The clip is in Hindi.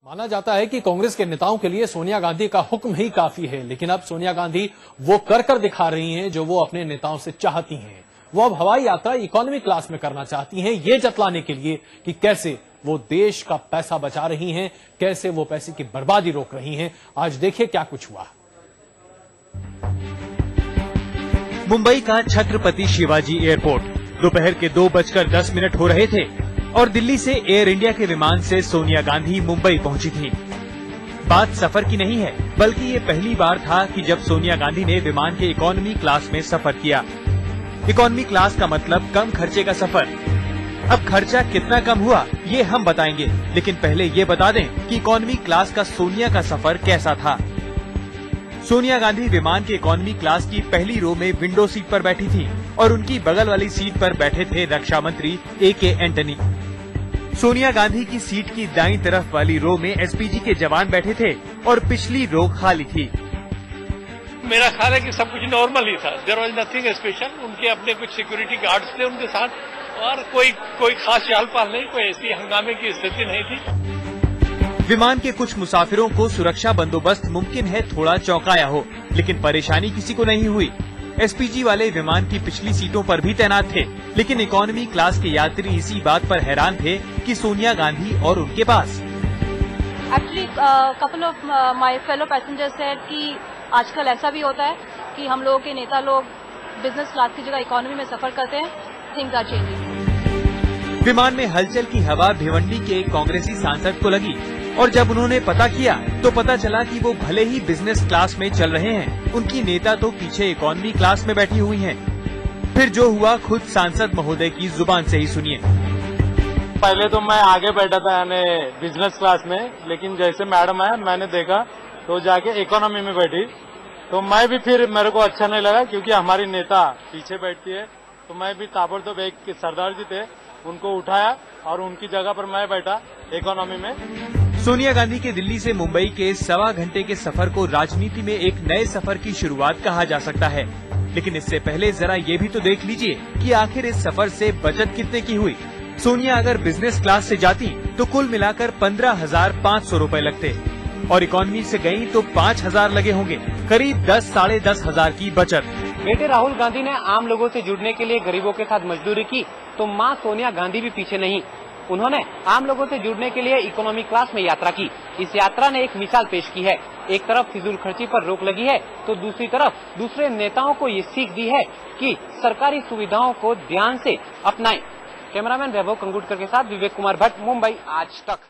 माना जाता है कि कांग्रेस के नेताओं के लिए सोनिया गांधी का हुक्म ही काफी है, लेकिन अब सोनिया गांधी वो कर दिखा रही हैं जो वो अपने नेताओं से चाहती हैं। वो अब हवाई यात्रा इकोनॉमी क्लास में करना चाहती हैं, ये जतलाने के लिए कि कैसे वो देश का पैसा बचा रही हैं, कैसे वो पैसे की बर्बादी रोक रही हैं। आज देखिए क्या कुछ हुआ। मुंबई का छत्रपति शिवाजी एयरपोर्ट दोपहर के 2:10 हो रहे थे और दिल्ली से एयर इंडिया के विमान से सोनिया गांधी मुंबई पहुंची थी। बात सफर की नहीं है, बल्कि ये पहली बार था कि जब सोनिया गांधी ने विमान के इकोनॉमी क्लास में सफर किया। इकोनॉमी क्लास का मतलब कम खर्चे का सफर। अब खर्चा कितना कम हुआ ये हम बताएंगे, लेकिन पहले ये बता दें कि इकोनॉमी क्लास का सोनिया का सफर कैसा था। सोनिया गांधी विमान के इकोनॉमी क्लास की पहली रो में विंडो सीट पर बैठी थी और उनकी बगल वाली सीट पर बैठे थे रक्षा मंत्री AK एंटनी। सोनिया गांधी की सीट की दाईं तरफ वाली रो में SPG के जवान बैठे थे और पिछली रो खाली थी। मेरा ख्याल है कि सब कुछ नॉर्मल ही था। There was nothing special. उनके अपने कुछ सिक्योरिटी गार्ड्स थे उनके साथ और कोई खास चाल पाल नहीं, कोई ऐसी हंगामे की स्थिति नहीं थी। विमान के कुछ मुसाफिरों को सुरक्षा बंदोबस्त मुमकिन है थोड़ा चौंकाया हो, लेकिन परेशानी किसी को नहीं हुई। SPG वाले विमान की पिछली सीटों पर भी तैनात थे, लेकिन इकोनॉमी क्लास के यात्री इसी बात पर हैरान थे कि सोनिया गांधी और उनके पास। Actually couple of my fellow passengers said कि आजकल ऐसा भी होता है कि हम लोगों के नेता लोग बिजनेस क्लास की जगह इकोनॉमी में सफर करते हैं। Things are changing. विमान में हलचल की हवा भिवंडी के कांग्रेसी सांसद को लगी और जब उन्होंने पता किया तो पता चला कि वो भले ही बिजनेस क्लास में चल रहे हैं, उनकी नेता तो पीछे इकोनॉमी क्लास में बैठी हुई हैं। फिर जो हुआ खुद सांसद महोदय की जुबान से ही सुनिए। पहले तो मैं आगे बैठा था यानी बिजनेस क्लास में, लेकिन जैसे मैडम आया मैंने देखा तो जाके इकोनॉमी में बैठी, तो मैं भी फिर मेरे को अच्छा नहीं लगा क्योंकि हमारी नेता पीछे बैठती है। तो मैं भी ताबड़तोड़ एक सरदार जी थे उनको उठाया और उनकी जगह पर मैं बैठा इकोनॉमी में। सोनिया गांधी के दिल्ली से मुंबई के 1.25 घंटे के सफर को राजनीति में एक नए सफर की शुरुआत कहा जा सकता है, लेकिन इससे पहले जरा ये भी तो देख लीजिए कि आखिर इस सफर से बचत कितने की हुई। सोनिया अगर बिजनेस क्लास से जाती तो कुल मिलाकर 15,500 रूपए लगते और इकोनॉमी से गयी तो 5,000 लगे होंगे, करीब 10-साढ़े 10,000 की बचत। बेटे राहुल गांधी ने आम लोगों से जुड़ने के लिए गरीबों के साथ मजदूरी की, तो मां सोनिया गांधी भी पीछे नहीं। उन्होंने आम लोगों से जुड़ने के लिए इकोनॉमी क्लास में यात्रा की। इस यात्रा ने एक मिसाल पेश की है। एक तरफ फिजूल खर्ची पर रोक लगी है, तो दूसरी तरफ दूसरे नेताओं को ये सीख दी है कि सरकारी सुविधाओं को ध्यान से अपनाएं। कैमरामैन वैभव कंगुटकर के साथ विवेक कुमार भट्ट, मुंबई आज तक।